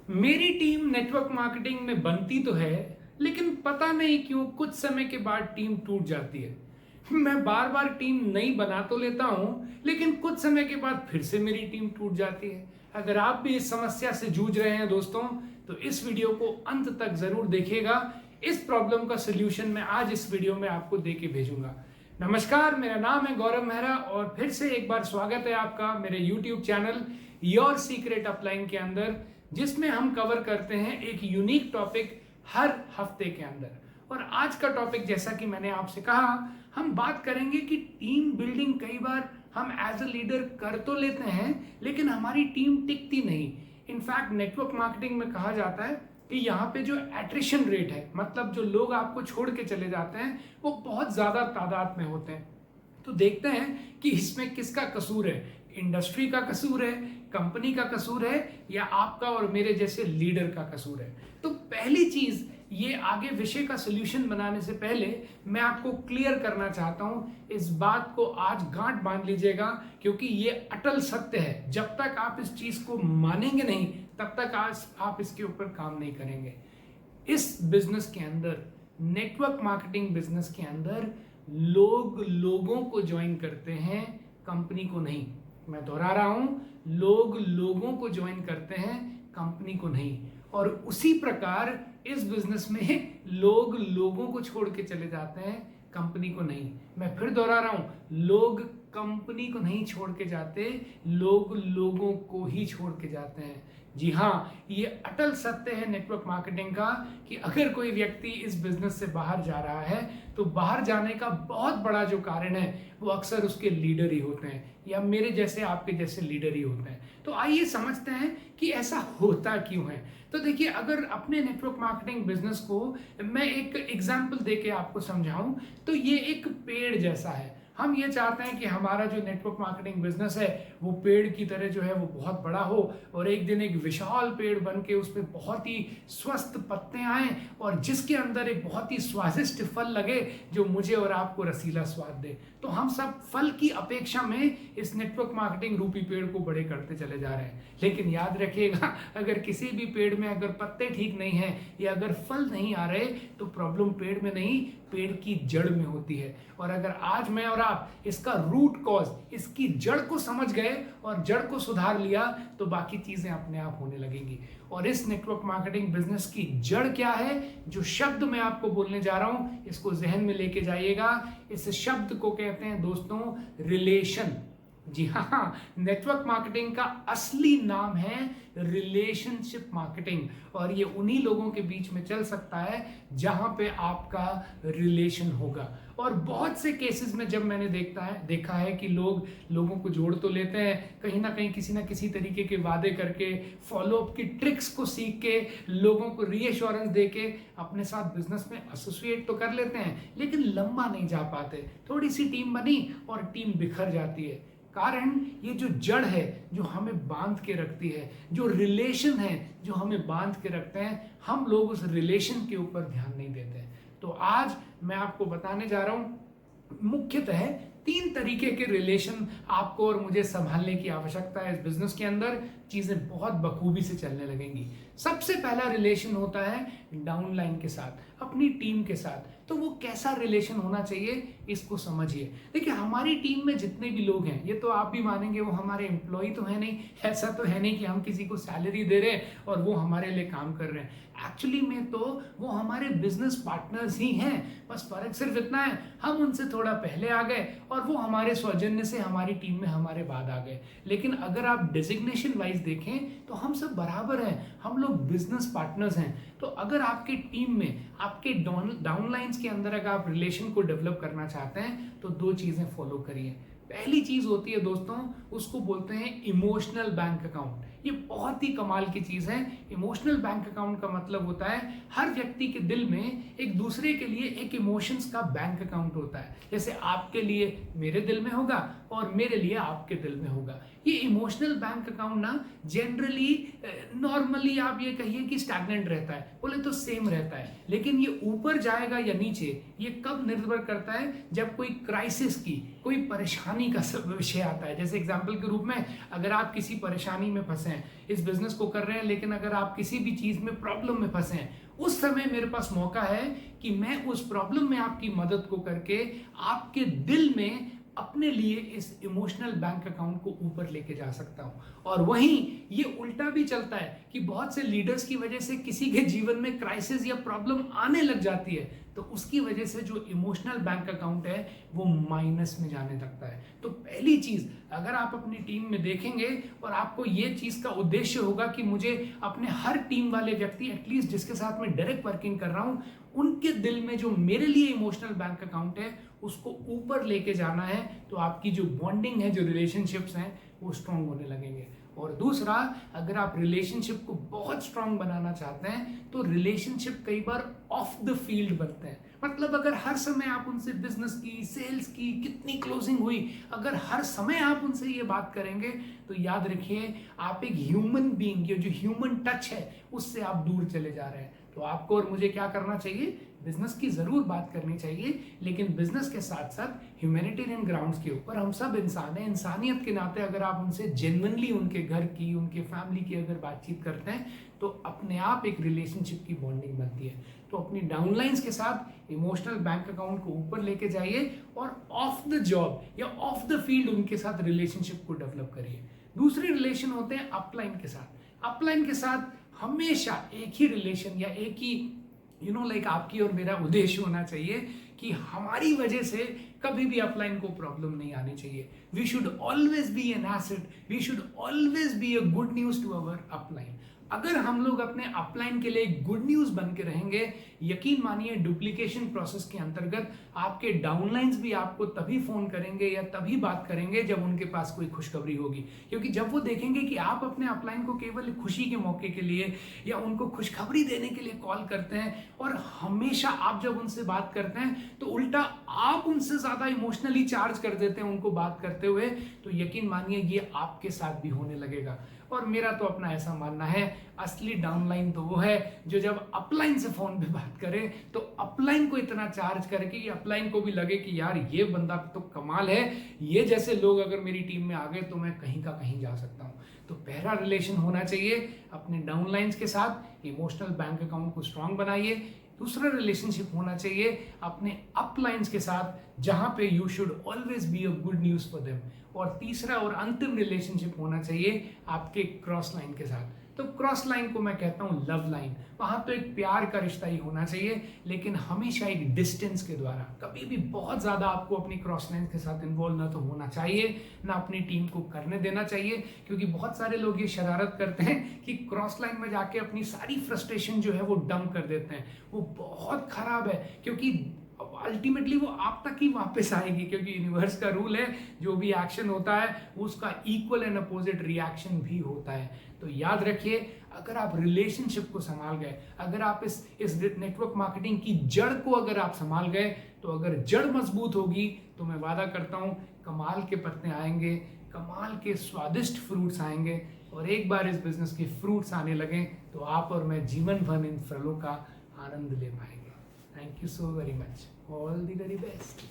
मेरी team network marketing में बनती तो है, लेकिन पता नहीं क्यों कुछ समय के बाद टीम टूट जाती है। मैं बार बार टीम नई बना तो लेता हूं, लेकिन कुछ समय के बाद फिर से मेरी टीम टूट जाती है। अगर आप भी इस समस्या से जूझ रहे हैं दोस्तों, तो इस वीडियो को अंत तक जरूर देखिएगा। इस प्रॉब्लम का सोल्यूशन मैं आज इस वीडियो में आपको दे के भेजूंगा। नमस्कार, मेरा नाम है गौरव मेहरा और फिर से एक बार स्वागत है आपका मेरे YouTube channel your secret upline के अंदर, जिसमें हम कवर करते हैं एक यूनिक टॉपिक हर हफ्ते के अंदर। और आज का टॉपिक, जैसा कि मैंने आपसे कहा, हम बात करेंगे कि टीम बिल्डिंग कई बार हम एज अ लीडर कर तो लेते हैं, लेकिन हमारी टीम टिकती नहीं। इनफैक्ट नेटवर्क मार्केटिंग में कहा जाता है कि यहाँ पे जो एट्रिशन रेट है, मतलब जो लोग आपको छोड़ के चले जाते हैं, वो बहुत ज्यादा तादाद में होते हैं। तो देखते हैं कि इसमें किसका कसूर है। इंडस्ट्री का कसूर है, कंपनी का कसूर है, या आपका और मेरे जैसे लीडर का कसूर है। तो पहली चीज, ये आगे विषय का सॉल्यूशन बनाने से पहले मैं आपको क्लियर करना चाहता हूं, इस बात को आज गांठ बांध लीजिएगा, क्योंकि ये अटल सत्य है। जब तक आप इस चीज को मानेंगे नहीं, तब तक आज आप इसके ऊपर काम नहीं करेंगे। इस बिजनेस के अंदर, नेटवर्क मार्केटिंग बिजनेस के अंदर, लोग लोगों को ज्वाइन करते हैं, कंपनी को नहीं। मैं दोहरा रहा हूं, लोग लोगों को ज्वाइन करते हैं, कंपनी को नहीं। और उसी प्रकार इस बिजनेस में लोग लोगों को छोड़ के चले जाते हैं, कंपनी को नहीं। मैं फिर दोहरा रहा हूं, लोग कंपनी को नहीं छोड़ के जाते, लोग लोगों को ही छोड़ के जाते हैं। जी हाँ, ये अटल सत्य है नेटवर्क मार्केटिंग का कि अगर कोई व्यक्ति इस बिजनेस से बाहर जा रहा है, तो बाहर जाने का बहुत बड़ा जो कारण है, वो अक्सर उसके लीडर ही होते हैं, या मेरे जैसे, आपके जैसे लीडर ही होते हैं। तो आइए समझते हैं कि ऐसा होता क्यों है। तो देखिए, अगर अपने नेटवर्क मार्केटिंग बिजनेस को मैं एक एग्जाम्पल देके आपको समझाऊं, तो ये एक पेड़ जैसा है। हम ये चाहते हैं कि हमारा जो नेटवर्क मार्केटिंग बिजनेस है, वो पेड़ की तरह जो है वो बहुत बड़ा हो, और एक दिन एक विशाल पेड़ बन के उसमें बहुत ही स्वस्थ पत्ते आए, और जिसके अंदर एक बहुत ही स्वादिष्ट फल लगे, जो मुझे और आपको रसीला स्वाद दे। तो हम सब फल की अपेक्षा में इस नेटवर्क मार्केटिंग रूपी पेड़ को बड़े करते चले जा रहे हैं। लेकिन याद रखिएगा, अगर किसी भी पेड़ में अगर पत्ते ठीक नहीं है, या अगर फल नहीं आ रहे, तो प्रॉब्लम पेड़ में नहीं, पेड़ की जड़ में होती है। और अगर आज मैं और आप इसका रूट कॉज, इसकी जड़ को समझ गए और जड़ को सुधार लिया, तो बाकी चीजें अपने आप होने लगेंगी। और इस नेटवर्क मार्केटिंग बिजनेस की जड़ क्या है, जो शब्द मैं आपको बोलने जा रहा हूं, इसको जहन में लेके जाइएगा। इस शब्द को कहते हैं दोस्तों, रिलेशन। जी हाँ, नेटवर्क मार्केटिंग का असली नाम है रिलेशनशिप मार्केटिंग, और ये उन्हीं लोगों के बीच में चल सकता है जहां पे आपका रिलेशन होगा। और बहुत से केसेस में जब मैंने देखा है कि लोग लोगों को जोड़ तो लेते हैं, कहीं ना कहीं किसी ना किसी तरीके के वादे करके, फॉलोअप की ट्रिक्स को सीख के, लोगों को रीएश्योरेंस देके अपने साथ बिजनेस में एसोसिएट तो कर लेते हैं, लेकिन लंबा नहीं जा पाते। थोड़ी सी टीम बनी और टीम बिखर जाती है। कारण ये जो जड़ है, जो हमें बांध के रखती है, जो रिलेशन है जो हमें बांध के रखते हैं, हम लोग उस रिलेशन के ऊपर ध्यान नहीं देते हैं। तो आज मैं आपको बताने जा रहा हूं, मुख्यतः 3 तरीके के रिलेशन आपको और मुझे संभालने की आवश्यकता है। इस बिजनेस के अंदर चीजें बहुत बखूबी से चलने लगेंगी। सबसे पहला रिलेशन होता है डाउनलाइन के साथ, अपनी टीम के साथ। तो वो कैसा रिलेशन होना चाहिए, इसको समझिए। देखिए, हमारी टीम में जितने भी लोग हैं, ये तो आप भी मानेंगे, वो हमारे एम्प्लॉय तो है नहीं। ऐसा तो है नहीं कि हम किसी को सैलरी दे रहे हैं और वो हमारे लिए काम कर रहे हैं। एक्चुअली में तो वो हमारे बिजनेस पार्टनर्स ही हैं। बस फर्क सिर्फ इतना है, हम उनसे थोड़ा पहले आ गए और वो हमारे सौजन्य से हमारी टीम में हमारे बाद आ गए। लेकिन अगर आप डेजिग्नेशन वाइज देखें, तो हम सब बराबर हैं, हम लोग बिजनेस पार्टनर्स हैं। तो अगर आपके टीम में, आपके डाउनलाइंस के अंदर अगर आप रिलेशन को डेवलप करना चाहते हैं, तो 2 चीजें फॉलो करिए। पहली चीज होती है दोस्तों, उसको बोलते हैं इमोशनल बैंक अकाउंट। ये बहुत ही कमाल की चीज है। इमोशनल बैंक अकाउंट का मतलब होता है, हर व्यक्ति के दिल में एक दूसरे के लिए एक इमोशंस का बैंक अकाउंट होता है। जैसे आपके लिए मेरे दिल में होगा और मेरे लिए आपके दिल में होगा। ये इमोशनल बैंक अकाउंट ना जनरली, नॉर्मली आप ये कहिए कि स्टैग्नेंट रहता है, बोले तो सेम रहता है। लेकिन ये ऊपर जाएगा या नीचे, ये कब निर्भर करता है, जब कोई क्राइसिस की, कोई परेशानी का विषय आता है। जैसे एग्जाम्पल के रूप में, अगर आप किसी परेशानी में फंसे हैं, हैं, इस बिजनेस को कर रहे हैं, लेकिन अगर आप किसी भी चीज में प्रॉब्लम में फंसे हैं, उस समय मेरे पास मौका है कि मैं उस प्रॉब्लम में आपकी मदद को करके आपके दिल में अपने लिए इस इमोशनल बैंक अकाउंट को ऊपर लेके जा सकता हूं। और वहीं ये उल्टा भी चलता है कि बहुत से लीडर्स की वजह से किसी के जीवन में क्राइसिस या प्रॉब्लम आने लग जाती है, तो उसकी वजह से जो इमोशनल बैंक अकाउंट है वो माइनस में जाने लगता है। तो पहली चीज, अगर आप अपनी टीम में देखेंगे और आपको ये चीज का उद्देश्य होगा कि मुझे अपने हर टीम वाले व्यक्ति, एटलीस्ट जिसके साथ मैं डायरेक्ट वर्किंग कर रहा हूं, उनके दिल में जो मेरे लिए इमोशनल बैंक अकाउंट है उसको ऊपर लेके जाना है, तो आपकी जो बॉन्डिंग है, जो रिलेशनशिप्स हैं, वो स्ट्रांग होने लगेंगे। और दूसरा, अगर आप रिलेशनशिप को बहुत स्ट्रांग बनाना चाहते हैं तो रिलेशनशिप कई बार ऑफ द फील्ड बनते हैं। मतलब अगर हर समय आप उनसे बिजनेस की, सेल्स की, कितनी क्लोजिंग हुई, अगर हर समय आप उनसे ये बात करेंगे तो याद रखिए आप एक ह्यूमन बीइंग, ये जो ह्यूमन टच है उससे आप दूर चले जा रहे हैं। तो आपको और मुझे क्या करना चाहिए? बिजनेस की जरूर बात करनी चाहिए, लेकिन बिजनेस के साथ साथ ह्यूमैनिटेरियन ग्राउंड्स के ऊपर हम सब इंसान हैं, इंसानियत के नाते अगर आप उनसे जेन्युइनली उनके घर की, उनके फैमिली की अगर बातचीत करते हैं तो अपने आप एक रिलेशनशिप की बॉन्डिंग बनती है। तो अपनी डाउनलाइंस के साथ इमोशनल बैंक अकाउंट को ऊपर लेके जाइए और ऑफ द जॉब या ऑफ द फील्ड उनके साथ रिलेशनशिप को डेवलप करिए। दूसरे रिलेशन होते हैं अपलाइन के साथ। अपलाइन के साथ हमेशा एक ही रिलेशन या एक ही लाइक आपकी और मेरा उद्देश्य होना चाहिए कि हमारी वजह से कभी भी अपलाइन को प्रॉब्लम नहीं आनी चाहिए। We should always be an asset, we should always be a good news to our upline. अगर हम लोग अपने अपलाइन के लिए गुड न्यूज बन के रहेंगे, यकीन मानिए डुप्लीकेशन प्रोसेस के अंतर्गत आपके डाउनलाइंस भी आपको तभी फोन करेंगे या तभी बात करेंगे जब उनके पास कोई खुशखबरी होगी। क्योंकि जब वो देखेंगे कि आप अपने अपलाइन को केवल खुशी के मौके के लिए या उनको खुशखबरी देने के लिए कॉल करते हैं, और हमेशा आप जब उनसे बात करते हैं तो उल्टा आप उनसे ज्यादा इमोशनली चार्ज कर देते हैं उनको बात करते हुए, तो यकीन मानिए ये आपके साथ भी होने लगेगा। और मेरा तो अपना ऐसा मानना है, असली डाउनलाइन तो वो है जो जब अपलाइन से फोन पे बात करे तो अपलाइन को इतना चार्ज करे कि अपलाइन को भी लगे कि यार ये बंदा तो कमाल है, ये जैसे लोग अगर मेरी टीम में आ गए तो मैं कहीं का कहीं जा सकता हूं। तो पहला रिलेशन होना चाहिए अपने डाउनलाइंस के साथ, इमोशनल बैंक अकाउंट को स्ट्रांग बनाइए। दूसरा रिलेशनशिप होना चाहिए अपने अपलाइंस के साथ, जहां पे you should always be a good news for them. और तीसरा और अंतिम रिलेशनशिप होना चाहिए आपके क्रॉस लाइन के साथ। तो क्रॉस लाइन को मैं कहता हूं लव लाइन। वहां तो एक प्यार का रिश्ता ही होना चाहिए, लेकिन हमेशा एक डिस्टेंस के द्वारा। कभी भी बहुत ज्यादा आपको अपनी क्रॉस लाइन के साथ इन्वॉल्व ना तो होना चाहिए, ना अपनी टीम को करने देना चाहिए। क्योंकि बहुत सारे लोग ये शरारत करते हैं कि क्रॉस लाइन में जाके अपनी सारी फ्रस्ट्रेशन जो है वो डंप कर देते हैं। वो बहुत खराब है, क्योंकि अल्टीमेटली वो आप तक ही वापस आएगी। क्योंकि यूनिवर्स का रूल है, जो भी एक्शन होता है उसका इक्वल एंड अपोजिट रिएक्शन भी होता है। तो याद रखिए, अगर आप रिलेशनशिप को संभाल गए, अगर आप इस नेटवर्क मार्केटिंग की जड़ को अगर आप संभाल गए, तो अगर जड़ मजबूत होगी तो मैं वादा करता हूं कमाल के पत्ते आएंगे, कमाल के स्वादिष्ट फ्रूट्स आएंगे। और एक बार इस बिजनेस के फ्रूट्स आने लगे तो आप और मैं जीवन भर इन फलों का आनंद ले पाएंगे। Thank you so very much. All the very best.